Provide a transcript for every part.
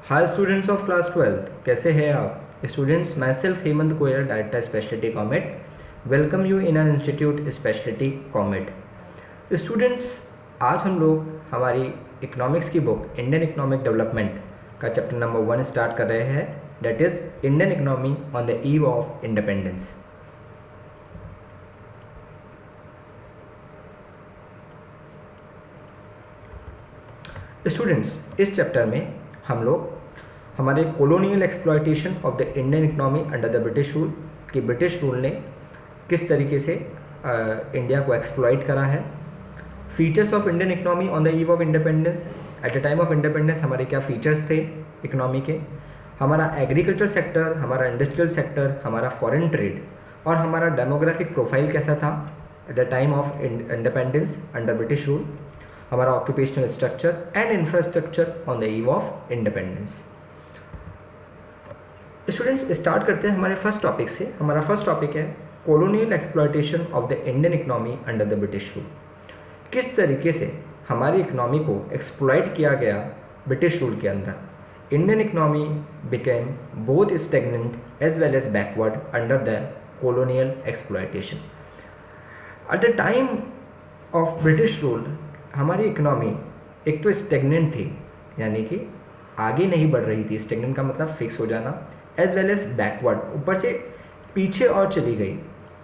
Hi students of class 12, कैसे हैं आप students? Myself Hemant Goyal, director Speciality Comet, welcome you in our institute Speciality Comet. Students, आज हम लोग हमारी इकोनॉमिक्स की बुक इंडियन इकोनॉमिक डेवलपमेंट का चैप्टर नंबर 1 स्टार्ट कर रहे हैं, that is Indian economy on the eve of independence. Students, इस चैप्टर में हम लोग हमारे colonial exploitation of the Indian economy under the British rule कि ब्रिटिश रूल ने किस तरीके से इंडिया को एक्सप्लॉइट करा है। Features of Indian economy on the eve of independence, at the time of independence हमारे क्या फीचर्स थे इकोनॉमी के, हमारा एग्रीकल्चर सेक्टर, हमारा इंडस्ट्रियल सेक्टर, हमारा फॉरेन ट्रेड और हमारा डेमोग्राफिक प्रोफाइल कैसा था at the time of independence under British rule, हमारा occupational structure and infrastructure on the eve of independence. Students, start करते हैं हमारे फर्स्ट टॉपिक से। हमारा फर्स्ट टॉपिक है colonial exploitation of the Indian economy under the British rule. किस तरीके से हमारी इकोनॉमी को एक्सप्लॉइट किया गया ब्रिटिश रूल के अंदर। Indian economy became both stagnant as well as backward under the colonial exploitation. At the time of British rule हमारी इकोनॉमी एक तो स्टेगनेंट थी, यानी कि आगे नहीं बढ़ रही थी। स्टेगनेंट का मतलब फिक्स हो जाना, एज वेल एज बैकवर्ड, ऊपर से पीछे और चली गई।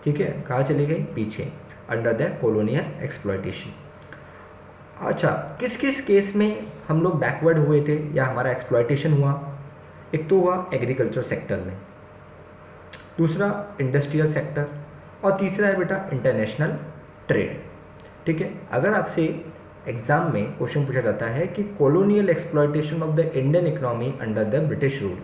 ठीक है, कहाँ चली गई? पीछे, अंडर द कॉलोनियल एक्सप्लॉयटेशन। अच्छा, किस किस केस में हम लोग बैकवर्ड हुए थे या हमारा एक्सप्लॉयटेशन हुआ? एक तो हुआ एग्रीकल्चर सेक्टर में, दूसरा इंडस्ट्रियल सेक्टर और तीसरा है बेटा इंटरनेशनल ट्रेड। ठीक है, अगर आपसे एग्जाम में क्वेश्चन पूछा जाता है कि colonial exploitation of the Indian economy under the British rule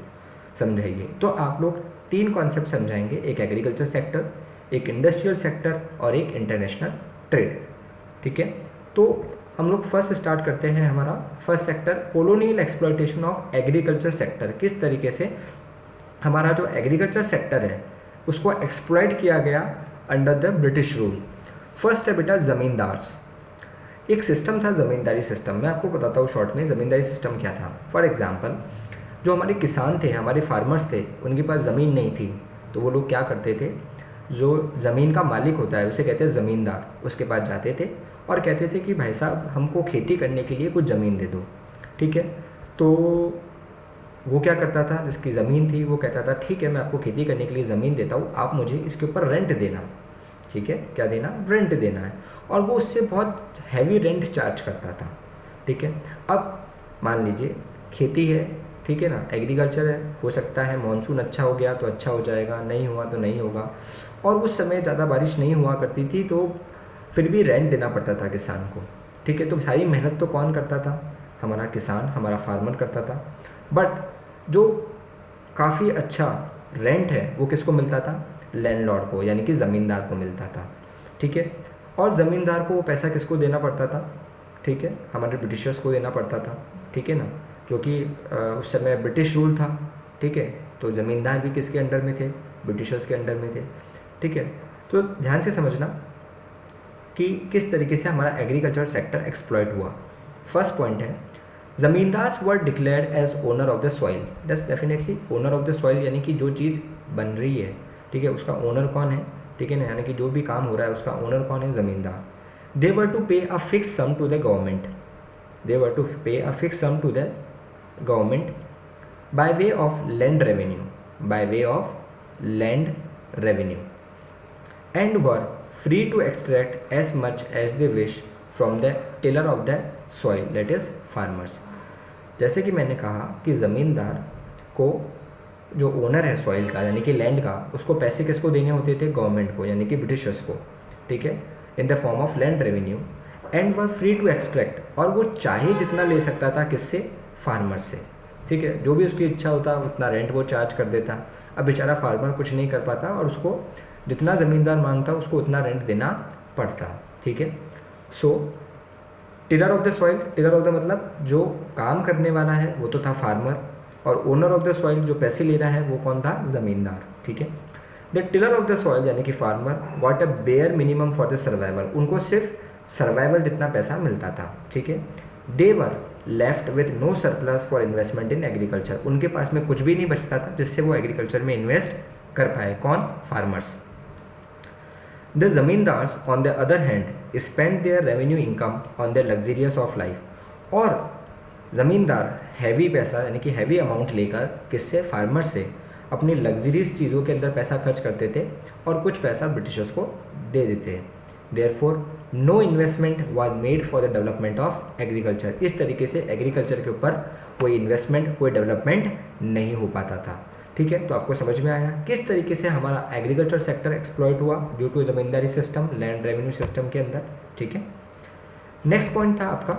समझाइए, तो आप लोग 3 कॉन्सेप्ट समझाएंगे, एक एग्रीकल्चर सेक्टर, एक इंडस्ट्रियल सेक्टर और एक इंटरनेशनल ट्रेड। ठीक है, तो हम लोग फर्स्ट स्टार्ट करते हैं हमारा first sector, colonial exploitation of agriculture sector. किस तरीके से हमारा जो एग्रीकल्चर सेक्टर है उसको एक्सप्लॉयट किया गया under the British rule. First है बेटा ज़मींदार्स। एक सिस्टम था ज़मींदारी सिस्टम, मैं आपको बताता हूँ शॉर्ट में ज़मींदारी सिस्टम क्या था। फॉर एग्जांपल, जो हमारे किसान थे, हमारे फार्मर्स थे, उनके पास ज़मीन नहीं थी, तो वो लोग क्या करते थे, जो ज़मीन का मालिक होता है उसे कहते हैं ज़मींदार, उसके पास जाते थे और कहते थे कि भाई साहब हमको खेती करने के लिए कुछ ज़मीन दे दो। ठीक है, तो वो क्या करता था, जिसकी ज़मीन थी वो कहता था ठीक है मैं आपको खेती करने के लिए ज़मीन देता हूँ, आप मुझे इसके ऊपर रेंट देना। ठीक है, क्या देना? रेंट देना है। और वो उससे बहुत हैवी रेंट चार्ज करता था। ठीक है, अब मान लीजिए खेती है, ठीक है ना, एग्रीकल्चर है, हो सकता है मानसून अच्छा हो गया तो अच्छा हो जाएगा, नहीं हुआ तो नहीं होगा, और उस समय ज़्यादा बारिश नहीं हुआ करती थी, तो फिर भी रेंट देना पड़ता था किसान को। ठीक है, तो सारी मेहनत तो कौन करता था? हमारा किसान, हमारा फार्मर करता था। बट जो काफ़ी अच्छा रेंट है वो किसको मिलता था? लैंडलॉर्ड को, यानी कि ज़मींदार को मिलता था। ठीक है, और ज़मींदार को वो पैसा किसको देना पड़ता था? ठीक है, हमारे ब्रिटिशर्स को देना पड़ता था। ठीक है ना, क्योंकि उस समय ब्रिटिश रूल था। ठीक है, तो ज़मींदार भी किसके अंडर में थे? ब्रिटिशर्स के अंडर में थे। ठीक है, तो ध्यान से समझना कि किस तरीके से हमारा एग्रीकल्चर सेक्टर एक्सप्लॉइट हुआ। फर्स्ट पॉइंट है, zamindars were declared as owner of the soil. That's definitely owner of the soil, यानी कि जो चीज़ बन रही है, ठीक है, उसका ओनर कौन है? ठीक है ना, यानी कि जो भी काम हो रहा है उसका ओनर कौन है? ज़मींदार। दे were to pay a fix sum to the government, they were to pay a fix sum to the government by way of land revenue, by way of land revenue, and were free to extract as much as they wish from the tiller of the soil, that is farmers। जैसे कि मैंने कहा कि ज़मींदार को, जो owner है soil का यानी कि लैंड का, उसको पैसे किसको देने होते थे? गवर्नमेंट को, यानी कि ब्रिटिशर्स को। ठीक है, in the form of land revenue, and were free to extract, और वो चाहे जितना ले सकता था, किससे? फार्मर से। ठीक है, जो भी उसकी इच्छा होता उतना रेंट वो चार्ज कर देता। अब बेचारा फार्मर कुछ नहीं कर पाता और उसको जितना ज़मींदार मांगता उसको उतना रेंट देना पड़ता। ठीक है, so tiller of the soil, tiller of the मतलब जो काम करने वाला है वो तो था फार्मर, और ओनर ऑफ द सॉइल जो पैसे ले रहा है वो कौन था? ज़मींदार। ठीक है, the tiller of the soil यानी कि farmer got a bare minimum for the survival, उनको सिर्फ सर्वाइवल जितना पैसा मिलता था। ठीक है, they were left with no surplus for investment in agriculture, उनके पास में कुछ भी नहीं बचता था जिससे वो एग्रीकल्चर में इन्वेस्ट कर पाए। कौन? Farmers. The zamindars on the other hand spend their revenue income on the luxurious of life, और ज़मींदार हैवी पैसा यानी कि हैवी अमाउंट लेकर किससे? फार्मर्स से अपनी लग्जरीज चीज़ों के अंदर पैसा खर्च करते थे और कुछ पैसा ब्रिटिशर्स को दे देते हैं। Therefore no investment was made for the development of agriculture, इस तरीके से एग्रीकल्चर के ऊपर कोई इन्वेस्टमेंट, कोई डेवलपमेंट नहीं हो पाता था। ठीक है, तो आपको समझ में आया किस तरीके से हमारा एग्रीकल्चर सेक्टर एक्सप्लॉइट हुआ due to zamindari system, land revenue system के अंदर। ठीक है, नेक्स्ट पॉइंट था आपका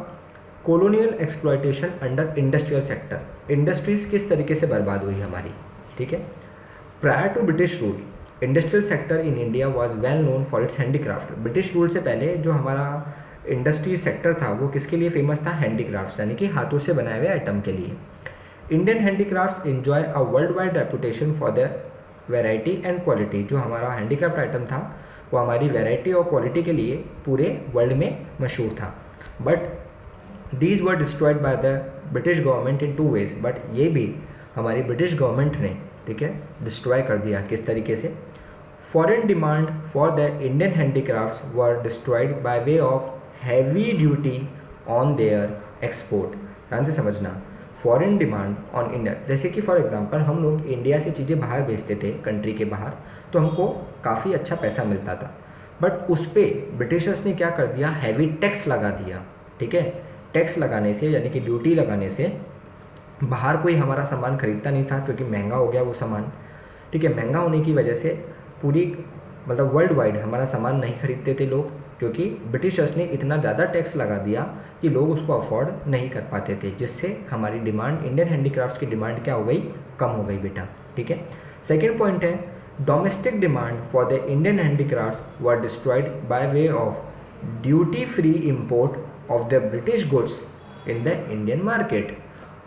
colonial exploitation under industrial sector. Industries किस तरीके से बर्बाद हुई हमारी। ठीक है, prior to British rule industrial sector in India was well known for its handicraft. British rule से पहले जो हमारा इंडस्ट्री सेक्टर था वो किसके लिए फेमस था? हैंडीक्राफ्ट्स यानी कि हाथों से बनाए हुए आइटम के लिए। Indian handicrafts enjoy a world wide reputation for the variety and quality. जो हमारा हैंडीक्राफ्ट आइटम था वो हमारी वेराइटी और क्वालिटी के लिए पूरे वर्ल्ड में मशहूर था। But these were destroyed by the British government in 2 ways। But ये भी हमारी ब्रिटिश गवर्नमेंट ने, ठीक है, डिस्ट्रॉय कर दिया। किस तरीके से? Foreign demand for the Indian handicrafts were destroyed by way of heavy duty on their export. ध्यान से समझना, फॉरेन डिमांड ऑन इंडिया, जैसे कि फॉर एग्जांपल हम लोग इंडिया से चीज़ें बाहर भेजते थे कंट्री के बाहर, तो हमको काफ़ी अच्छा पैसा मिलता था। बट उस पर ब्रिटिशर्स ने क्या कर दिया? हैवी टैक्स लगा दिया। ठीक है, टैक्स लगाने से यानी कि ड्यूटी लगाने से बाहर कोई हमारा सामान खरीदता नहीं था क्योंकि महंगा हो गया वो सामान। ठीक है, महंगा होने की वजह से पूरी मतलब वर्ल्ड वाइड हमारा सामान नहीं खरीदते थे लोग, क्योंकि ब्रिटिशर्स ने इतना ज़्यादा टैक्स लगा दिया कि लोग उसको अफोर्ड नहीं कर पाते थे, जिससे हमारी डिमांड, इंडियन हैंडीक्राफ्ट्स की डिमांड क्या हो गई? कम हो गई बेटा। ठीक है, सेकेंड पॉइंट है domestic demand for the Indian handicrafts were destroyed by way of duty free import of the British goods in the Indian market.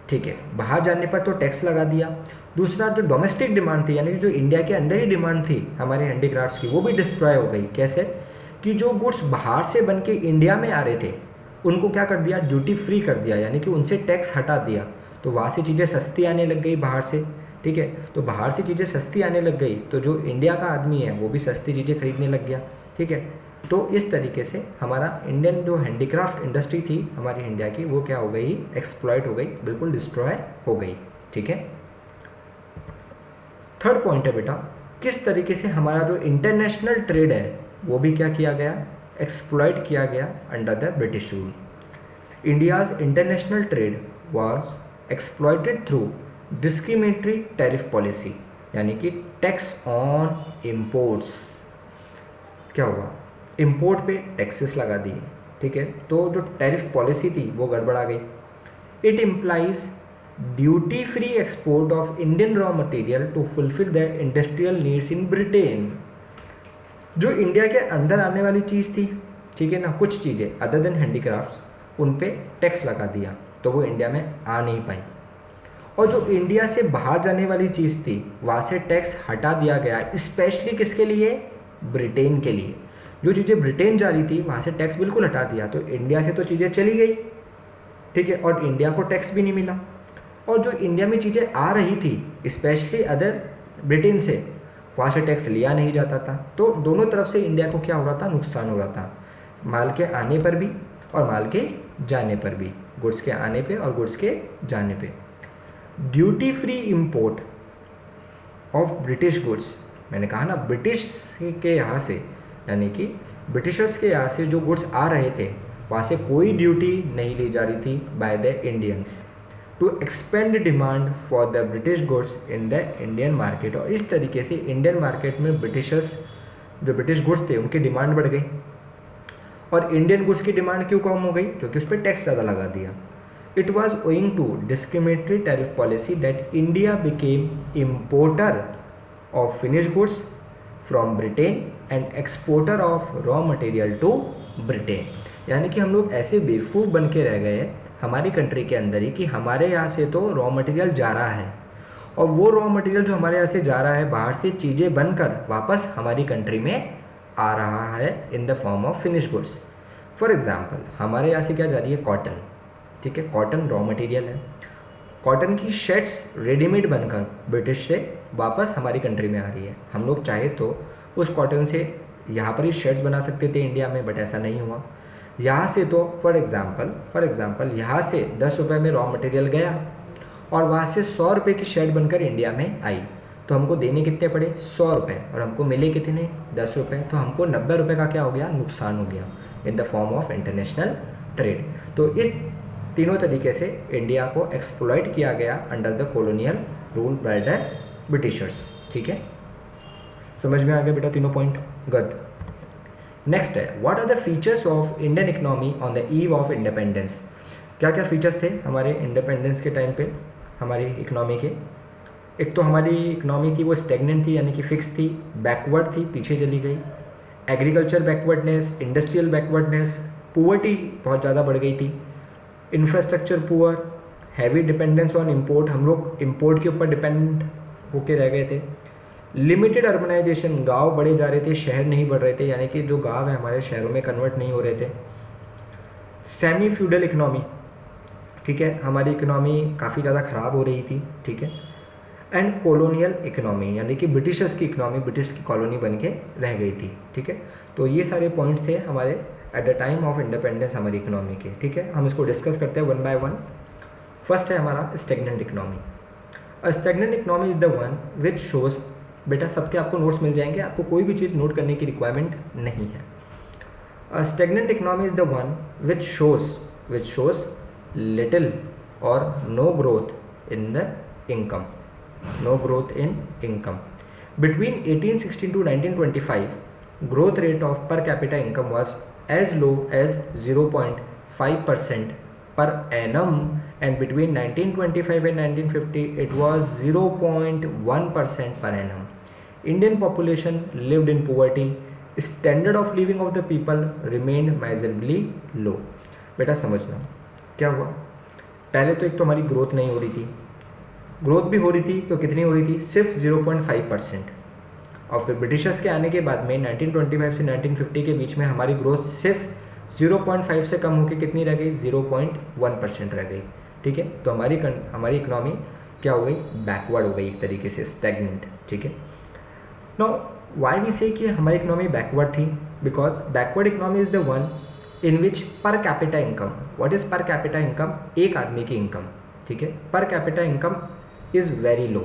ठीक है, बाहर जाने पर तो टैक्स लगा दिया। दूसरा जो डोमेस्टिक डिमांड थी यानी कि जो इंडिया के अंदर ही डिमांड थी हमारे हैंडीक्राफ्ट्स की, वो भी डिस्ट्रॉय हो गई। कैसे? कि जो गुड्स बाहर से बन के इंडिया में आ रहे थे उनको क्या कर दिया? ड्यूटी फ्री कर दिया, यानी कि उनसे टैक्स हटा दिया। तो वहाँ से चीज़ें सस्ती आने लग गई बाहर से। ठीक है, तो बाहर से चीज़ें सस्ती आने लग गई तो जो इंडिया का आदमी है वो भी सस्ती चीज़ें खरीदने लग गया। ठीक है, तो इस तरीके से हमारा इंडियन जो हैंडीक्राफ्ट इंडस्ट्री थी हमारी इंडिया की, वो क्या हो गई? एक्सप्लॉइट हो गई, बिल्कुल डिस्ट्रॉय हो गई। ठीक है, थर्ड पॉइंट है बेटा किस तरीके से हमारा जो इंटरनेशनल ट्रेड है वो भी क्या किया गया? एक्सप्लॉइट किया गया under the British rule. India's international trade was exploited through discriminatory tariff policy, यानी कि टैक्स ऑन इम्पोर्ट्स। क्या हुआ? इम्पोर्ट पे टैक्सेस लगा दिए। ठीक है, तो जो टैरिफ पॉलिसी थी वो गड़बड़ा गई। It implies duty free export of Indian raw material to fulfil the industrial needs in Britain. जो इंडिया के अंदर आने वाली चीज़ थी, ठीक है ना, कुछ चीज़ें अदर देन हैंडीक्राफ्ट्स, उन पे टैक्स लगा दिया तो वो इंडिया में आ नहीं पाई। और जो इंडिया से बाहर जाने वाली चीज़ थी वहाँ से टैक्स हटा दिया गया, स्पेशली किसके लिए? ब्रिटेन के लिए। जो चीज़ें ब्रिटेन जा रही थी वहाँ से टैक्स बिल्कुल हटा दिया, तो इंडिया से तो चीज़ें चली गई। ठीक है, और इंडिया को टैक्स भी नहीं मिला। और जो इंडिया में चीज़ें आ रही थी स्पेशली अदर ब्रिटेन से, वहाँ से टैक्स लिया नहीं जाता था। तो दोनों तरफ से इंडिया को क्या हो रहा था? नुकसान हो रहा था, माल के आने पर भी और माल के जाने पर भी, गुड्स के आने पे और गुड्स के जाने पे। Duty free import of British goods, मैंने कहा ना ब्रिटिश के यहाँ से, यानी कि ब्रिटिशर्स के यहाँ से जो गुड्स आ रहे थे वहाँ से कोई ड्यूटी नहीं ली जा रही थी by the Indians to expand demand for the British goods in the Indian market. और इस तरीके से इंडियन मार्केट में ब्रिटिशर्स, जो ब्रिटिश गुड्स थे उनकी डिमांड बढ़ गई। और इंडियन गुड्स की डिमांड क्यों कम हो गई? क्योंकि उस पर टैक्स ज़्यादा लगा दिया। It was owing to discriminatory tariff policy that India became importer of finish goods from Britain and exporter of raw material to Britain. यानी कि हम लोग ऐसे बेवकूफ़ बन के रह गए हमारी कंट्री के अंदर ही कि हमारे यहाँ से तो रॉ मटेरियल जा रहा है, और वो रॉ मटेरियल जो हमारे यहाँ से जा रहा है बाहर से चीज़ें बनकर वापस हमारी कंट्री में आ रहा है in the form of finish goods. For example हमारे यहाँ से क्या जा रही है? कॉटन। ठीक है, कॉटन रॉ मटेरियल है। कॉटन की शेड्स रेडीमेड बनकर ब्रिटिश से वापस हमारी कंट्री में आ रही है। हम लोग चाहे तो उस कॉटन से यहाँ पर ही शेड्स बना सकते थे इंडिया में, बट ऐसा नहीं हुआ। यहाँ से तो फॉर एग्जाम्पल यहाँ से 10 रुपये में रॉ मटेरियल गया और वहाँ से 100 रुपये की शेड बनकर इंडिया में आई, तो हमको देने कितने पड़े? 100 रुपये, और हमको मिले कितने? 10 रुपये। तो हमको 90 रुपये का क्या हो गया? नुकसान हो गया इन the form of international trade. तो इस तीनों तरीके से इंडिया को एक्सप्लॉइट किया गया under the colonial rule by the Britishers. ठीक है, समझ में आ गया बेटा तीनों पॉइंट? गुड। नेक्स्ट है, what are the features of Indian economy on the eve of independence. क्या क्या फीचर्स थे हमारे इंडिपेंडेंस के टाइम पे हमारी इकोनॉमी के? एक तो हमारी इकोनॉमी थी वो स्टेगनेंट थी, यानी कि फिक्स थी, बैकवर्ड थी, पीछे चली गई। Agriculture backwardness, industrial backwardness, poverty बहुत ज़्यादा बढ़ गई थी, infrastructure poor, heavy dependence on import, हम लोग इम्पोर्ट के ऊपर डिपेंड होके रह गए थे। लिमिटेड अर्बनाइजेशन, गांव बढ़े जा रहे थे, शहर नहीं बढ़ रहे थे, यानी कि जो गांव है हमारे शहरों में कन्वर्ट नहीं हो रहे थे। सेमी फ्यूडल इकोनॉमी, ठीक है, हमारी इकोनॉमी काफ़ी ज़्यादा ख़राब हो रही थी। ठीक है, एंड कॉलोनियल इकोनॉमी, यानी कि ब्रिटिशर्स की इकोनॉमी ब्रिटिश की कॉलोनी बन के रह गई थी। ठीक है, तो ये सारे पॉइंट्स थे हमारे eight the time of independence हमारी इकोनॉमी के। ठीक है, हम इसको डिस्कस करते हैं वन बाय वन। फर्स्ट है हमारा stagnant economy. A stagnant economy is the one which shows, बेटा सबके आपको नोट्स मिल जाएंगे, आपको कोई भी चीज़ नोट करने की रिक्वायरमेंट नहीं है। A stagnant economy is the one which shows little or no growth in the income, no growth in income. Between 1816 to 1925, growth rate of per capita income was as low as 0.5% per annum, and between 1925 and 1950 it was 0.1% per annum. Indian population lived in poverty. Standard of living of the people remained miserably low. बेटा समझना क्या हुआ, पहले तो एक तो हमारी growth नहीं हो रही थी, ग्रोथ भी हो रही थी तो कितनी हो रही थी? सिर्फ 0.5%। और फिर ब्रिटिशर्स के आने के बाद में 1925 से 1950 के बीच में हमारी ग्रोथ सिर्फ 0.5 से कम होकर कितनी रह गई? 0.1% रह गई। ठीक है, तो हमारी इकोनॉमी क्या हो गई? बैकवर्ड हो गई, एक तरीके से स्टैग्नेंट। ठीक है, नाउ व्हाई वी से कि हमारी इकोनॉमी बैकवर्ड थी? Because backward economy is the one in which per capita income, what is per capita income? एक आदमी की इनकम। ठीक है, per capita income is very low.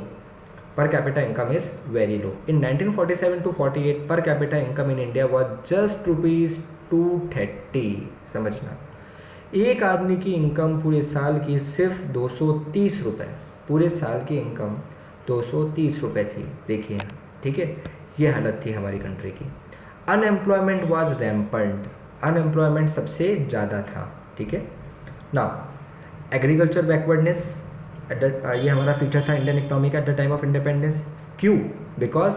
Per capita income is very low. In 1947 to 48, per capita income in India was just rupees 230. समझना, एक आदमी की income पूरे साल की सिर्फ 230 रुपये, पूरे साल की इनकम 230 रुपये थी। देखिए, ठीक है, ये हालत थी हमारी कंट्री की। अनएम्प्लॉयमेंट वाज रैम्पेंट, अनएम्प्लॉयमेंट सबसे ज़्यादा था। ठीक है ना, एग्रीकल्चर बैकवर्डनेस, ये हमारा फीचर था इंडियन इकोनॉमी का at the time of independence. क्यों? Because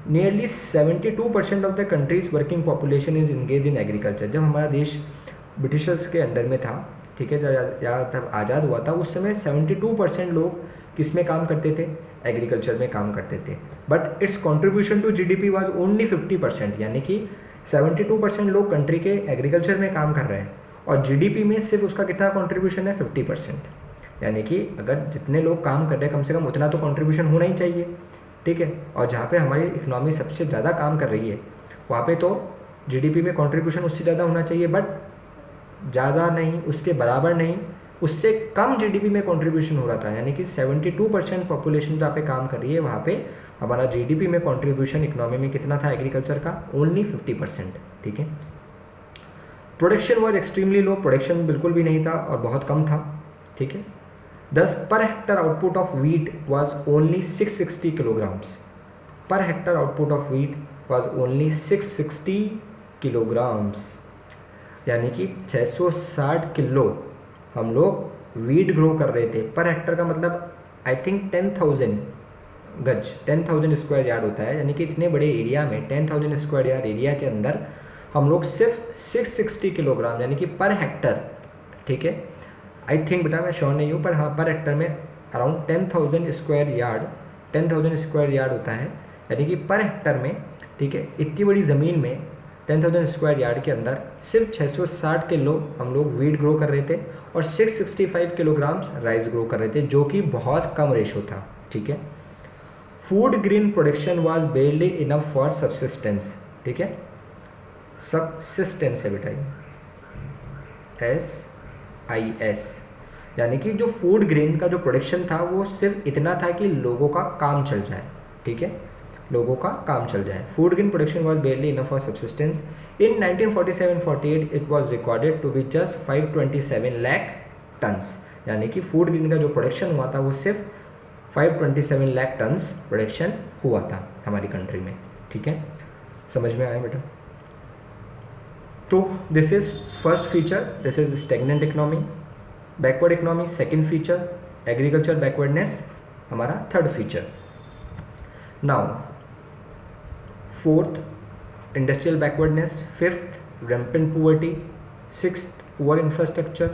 nearly 72% of the country's working population is engage in agriculture. जब हमारा देश ब्रिटिशर्स के अंडर में था, ठीक है, जब आज़ाद हुआ था उस समय 72% लोग किस में काम करते थे? एग्रीकल्चर में काम करते थे। But its contribution to GDP was only 50%, यानी कि 72% लोग कंट्री के एग्रीकल्चर में काम कर रहे हैं और GDP में सिर्फ उसका कितना कॉन्ट्रीब्यूशन है? 50%। यानी कि अगर जितने लोग काम कर रहे हैं कम से कम उतना तो कंट्रीब्यूशन होना ही चाहिए। ठीक है, और जहाँ पे हमारी इकोनॉमी सबसे ज़्यादा काम कर रही है वहाँ पे तो GDP में कंट्रीब्यूशन उससे ज़्यादा होना चाहिए, बट ज़्यादा नहीं, उसके बराबर नहीं, उससे कम GDP में कंट्रीब्यूशन हो रहा था। यानी कि 72% पॉपुलेशन जहाँ पे काम कर रही है वहाँ पे हमारा GDP में कंट्रीब्यूशन इकोनॉमी में कितना था एग्रीकल्चर का? ओनली 50%। ठीक है, production was extremely low, production बिल्कुल भी नहीं था और बहुत कम था। ठीक है, 10 per hectare output of wheat was only 660 kilograms. Per hectare output of wheat was only 660 kilograms. यानी कि 660 किलो हम लोग वीट ग्रो कर रहे थे। पर हेक्टर का मतलब आई थिंक 10,000 गज, 10,000 स्क्वायर यार्ड होता है। यानी कि इतने बड़े एरिया में 10,000 स्क्वायर यार्ड एरिया के अंदर हम लोग सिर्फ 660 किलोग्राम, यानी कि पर हेक्टर। ठीक है, आई थिंक बेटा मैं श्योर नहीं हूँ, पर हाँ पर हेक्टर में अराउंड 10,000 स्क्वायर यार्ड होता है। यानी कि पर हेक्टर में, ठीक है, इतनी बड़ी ज़मीन में 10,000 स्क्वायर यार्ड के अंदर सिर्फ 660 किलो हम लोग वीट ग्रो कर रहे थे और 665 किलोग्राम्स राइस ग्रो कर रहे थे, जो कि बहुत कम रेशो था। ठीक है, food grain production was barely enough for subsistence. ठीक है, सब्सिस्टेंस है बेटा, SIS, यानी कि जो फूड ग्रेन का जो प्रोडक्शन था वो सिर्फ इतना था कि लोगों का काम चल जाए। ठीक है, लोगों का काम चल जाए। Food grain production was barely enough for subsistence. In 1947-48 it was recorded to be just 527 lakh tons, यानी कि फूड ग्रेन का जो प्रोडक्शन हुआ था वो सिर्फ 527 लाख टन्स प्रोडक्शन हुआ था हमारी कंट्री में। ठीक है, समझ में आया बेटा? तो this is first feature, this is stagnant economy, backward economy second feature, agriculture backwardness हमारा third feature. Now fourth industrial backwardness, fifth rampant poverty, sixth poor infrastructure,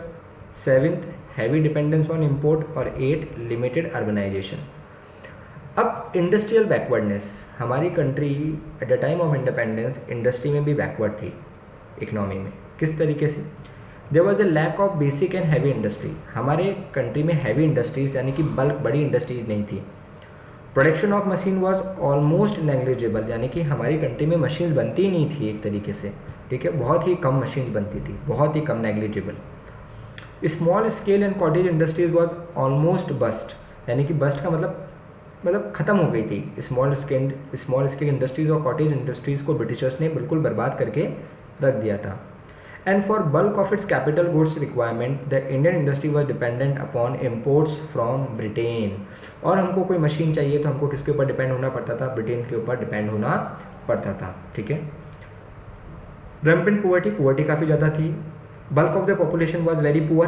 seventh heavy dependence on import और at limited urbanization. अब industrial backwardness, हमारी country at the time of independence industry में भी backward थी, economy में। किस तरीके से? There was a lack of basic and heavy industry. हमारे कंट्री में हैवी इंडस्ट्रीज यानी कि बल्क बड़ी इंडस्ट्रीज नहीं थी। Production of machine was almost negligible, यानी कि हमारी कंट्री में मशीन्स बनती ही नहीं थी एक तरीके से। ठीक है, बहुत ही कम मशीन्स बनती थी, बहुत ही कम, negligible. Small scale and cottage industries was almost bust, यानी कि बस्ट का मतलब ख़त्म हो गई थी। स्मॉल स्केल इंडस्ट्रीज और कॉटेज इंडस्ट्रीज़ को ब्रिटिशर्स ने बिल्कुल बर्बाद करके रख दिया था। And for bulk of its capital goods requirement the Indian industry was dependent upon imports from Britain. और हमको कोई मशीन चाहिए तो हमको किसके ऊपर डिपेंड होना पड़ता था? ब्रिटेन के ऊपर डिपेंड होना पड़ता था। ठीक है, रैम्पेंट पुअर्टी काफ़ी ज़्यादा थी। Bulk of the population was very poor,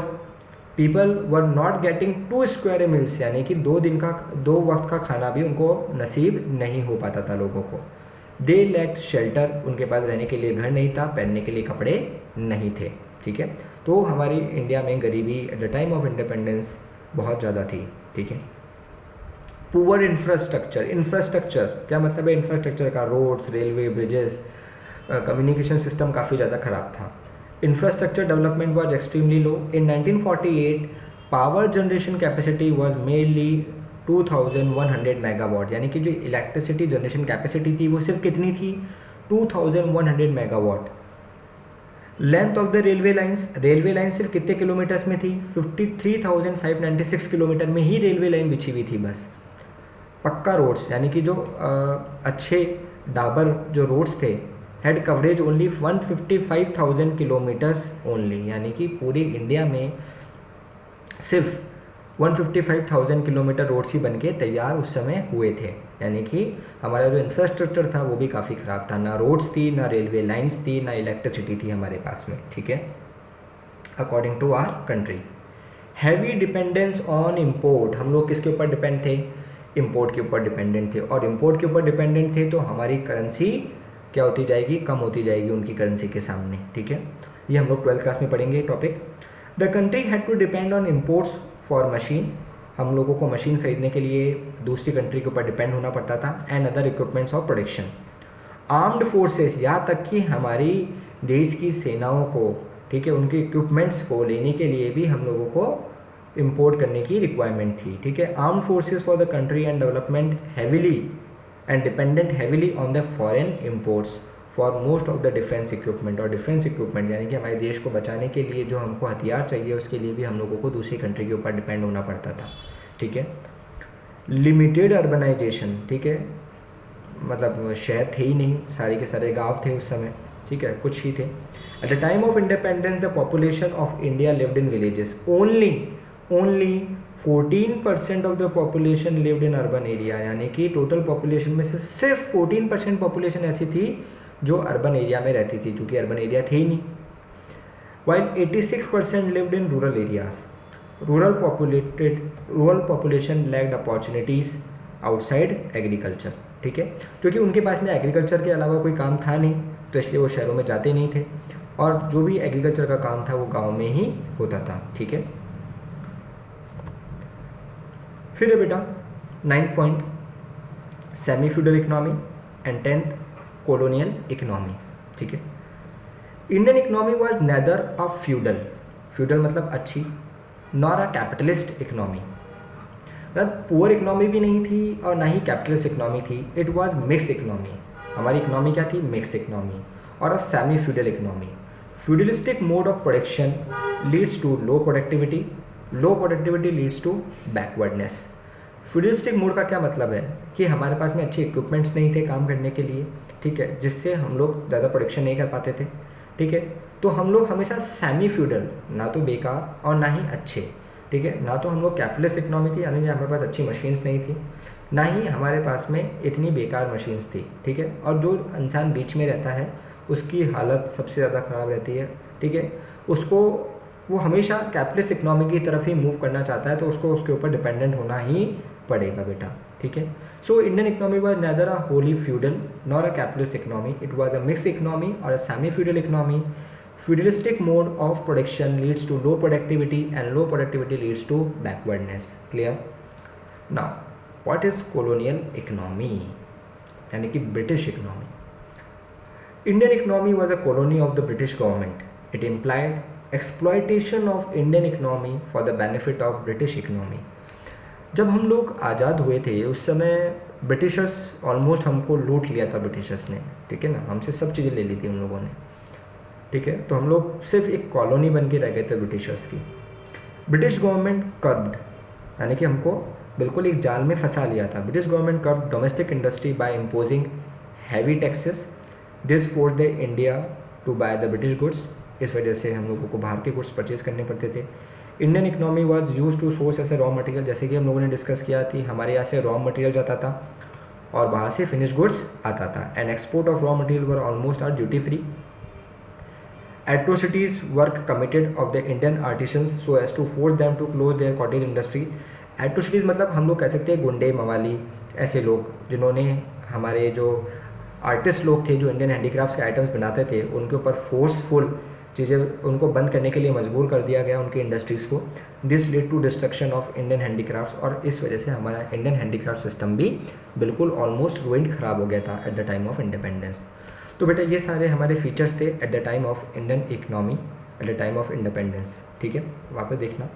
people were not getting 2 square meals, यानी कि 2 वक्त का खाना भी उनको नसीब नहीं हो पाता था लोगों को। दे लैक्ड शेल्टर, उनके पास रहने के लिए घर नहीं था, पहनने के लिए कपड़े नहीं थे। ठीक है, तो हमारी इंडिया में गरीबी eight the time of independence बहुत ज़्यादा थी। ठीक है, पुअर इंफ्रास्ट्रक्चर क्या मतलब है? इंफ्रास्ट्रक्चर का roads, railway, bridges, communication system काफ़ी ज़्यादा ख़राब था। Infrastructure development was extremely low. In 1948 power generation capacity was mainly 2100 megawatt, यानी कि जो इलेक्ट्रिसिटी जनरेशन कैपेसिटी थी वो सिर्फ कितनी थी? 2100 megawatt. Length of the railway line सिर्फ कितने किलोमीटर्स में थी? 53,596 किलोमीटर में ही रेलवे लाइन बिछी हुई थी बस। पक्का रोड्स, यानी कि जो अच्छे डाबर जो रोड्स थे, head coverage only 155,000 kilometres only, यानी कि पूरी इंडिया में सिर्फ 155,000 किलोमीटर रोड्स ही बन के तैयार उस समय हुए थे। यानी कि हमारा जो इंफ्रास्ट्रक्चर था वो भी काफ़ी ख़राब था, ना रोड्स थी, ना रेलवे लाइंस थी, ना इलेक्ट्रिसिटी थी हमारे पास में। ठीक है, according to our country. Heavy dependence on import, हम लोग किसके ऊपर डिपेंड थे? इम्पोर्ट के ऊपर डिपेंडेंट थे। और इम्पोर्ट के ऊपर डिपेंडेंट थे तो हमारी करेंसी क्या होती जाएगी? कम होती जाएगी उनकी करेंसी के सामने। ठीक है, ये हम लोग 12th क्लास में पढ़ेंगे topic. The country had to depend on imports for machine, हम लोगों को मशीन खरीदने के लिए दूसरी कंट्री के ऊपर डिपेंड होना पड़ता था। And other equipments of production. Armed forces, यहाँ तक कि हमारी देश की सेनाओं को, ठीक है, उनके इक्विपमेंट्स को लेने के लिए भी हम लोगों को इंपोर्ट करने की रिक्वायरमेंट थी। ठीक है, armed forces for the country and development heavily and dependent heavily on the foreign imports for most of the defence equipment. और डिफेंस इक्विपमेंट यानी कि हमारे देश को बचाने के लिए जो हमको हथियार चाहिए उसके लिए भी हम लोगों को दूसरी कंट्री के ऊपर डिपेंड होना पड़ता था। ठीक है, लिमिटेड अर्बनाइजेशन, ठीक है, मतलब शहर थे ही नहीं, सारे के सारे गांव थे उस समय। ठीक है, कुछ ही थे। At the time of independence the population of India lived in villages. Only 14% of the population lived in urban area, यानी कि टोटल पॉपुलेशन में से सिर्फ 14% पॉपुलेशन ऐसी थी जो अर्बन एरिया में रहती थी, क्योंकि अर्बन एरिया थे ही नहीं। While 86% lived in rural areas. Rural population lacked opportunities outside agriculture. ठीक है, क्योंकि उनके पास में एग्रीकल्चर के अलावा कोई काम था नहीं, तो इसलिए वो शहरों में जाते नहीं थे, और जो भी एग्रीकल्चर का काम था वो गाँव में ही होता था। ठीक है, फिर है बेटा 9th point semi feudal economy and 10th colonial economy. ठीक है, Indian economy was neither a feudal, feudal मतलब अच्छी, नॉर अ कैपिटलिस्ट इकोनॉमी, मतलब पुअर इकोनॉमी भी नहीं थी और ना ही कैपिटलिस्ट इकोनॉमी थी, इट वॉज मिक्स इकोनॉमी। हमारी इकोनॉमी क्या थी? मिक्स इकोनॉमी और a semi feudal economy. Feudalistic mode of production leads to low productivity, low productivity leads to backwardness. Feudalistic mode का क्या मतलब है कि हमारे पास में अच्छे इक्विपमेंट्स नहीं थे काम करने के लिए, ठीक है, जिससे हम लोग ज़्यादा प्रोडक्शन नहीं कर पाते थे, ठीक है। तो हम लोग हमेशा सेमी फ्यूडल, ना तो बेकार और ना ही अच्छे, ठीक है, ना तो हम लोग कैपिटलिस्ट इकोनॉमी थी यानी कि हमारे पास अच्छी मशीन्स नहीं थी, ना ही हमारे पास में इतनी बेकार मशीन्स थी, ठीक है। और जो इंसान बीच में रहता है उसकी हालत सबसे ज़्यादा ख़राब रहती है, ठीक है। उसको वो हमेशा कैपिटलिस्ट इकोनॉमी की तरफ ही मूव करना चाहता है, तो उसको उसके ऊपर डिपेंडेंट होना ही पड़ेगा बेटा, ठीक है। So Indian economy was neither a wholly feudal nor a capitalist economy, it was a mix economy और a semi feudal economy. Feudalistic mode of production leads to low productivity and low productivity leads to backwardness. Clear? Now, what is colonial economy? यानी कि British economy. Indian economy was a colony of the British government. It implied exploitation of Indian economy for the benefit of British economy. जब हम लोग आज़ाद हुए थे उस समय Britishers almost हमको लूट लिया था ब्रिटिशर्स ने, ठीक है ना, हमसे सब चीज़ें ले ली थी उन लोगों ने, ठीक है। तो हम लोग सिर्फ एक कॉलोनी बन के रह गए थे ब्रिटिशर्स की। ब्रिटिश गवर्नमेंट कर्ब्ड, यानी कि हमको बिल्कुल एक जाल में फंसा लिया था। British government curbed domestic industry by imposing heavy taxes, this force the India to buy the British goods. इस वजह से हम लोगों को बाहर के गुड्स परचेज करने पड़ते थे। Indian economy was used to source as a raw material, जैसे कि हम लोगों ने डिस्कस किया थी, हमारे यहाँ से रॉ मटेरियल जाता था और बाहर से फिनिश गुड्स आता था। And export of raw material were almost are duty free. Atrocities work committed of the Indian artisans so as to force them to close their cottage industries. Atrocities मतलब हम लोग कह सकते हैं गुंडे मवाली, ऐसे लोग जिन्होंने हमारे जो आर्टिस्ट लोग थे जो इंडियन हैंडीक्राफ्ट्स के आइटम्स बनाते थे उनके ऊपर फोर्सफुल चीज़ें उनको बंद करने के लिए मजबूर कर दिया गया उनकी इंडस्ट्रीज़ को। This lead to destruction of Indian handicrafts, और इस वजह से हमारा इंडियन हैंडीक्राफ्ट सिस्टम भी बिल्कुल ऑलमोस्ट रूइंड ख़राब हो गया था at the time of independence. तो बेटा ये सारे हमारे फीचर्स थे at the time of Indian economy, at the time of independence, ठीक है। वापस देखना,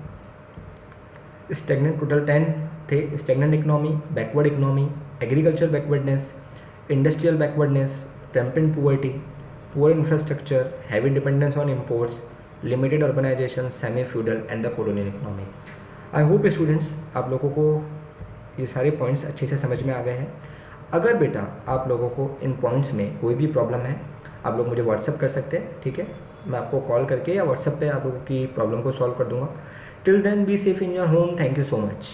स्टेगनेंट टोटल 10 थे। Stagnant economy, backward economy, agriculture backwardness, industrial backwardness, rampant poverty, poor infrastructure, heavy dependence on imports, limited urbanisation, semi feudal and the colonial economy. I hope students आप लोगों को ये सारे पॉइंट्स अच्छे से समझ में आ गए हैं। अगर बेटा आप लोगों को इन पॉइंट्स में कोई भी प्रॉब्लम है आप लोग मुझे व्हाट्सअप कर सकते हैं, ठीक है। मैं आपको कॉल करके या व्हाट्सअप पे आप लोगों की प्रॉब्लम को सॉल्व कर दूंगा। Till then be safe in your home. Thank you so much.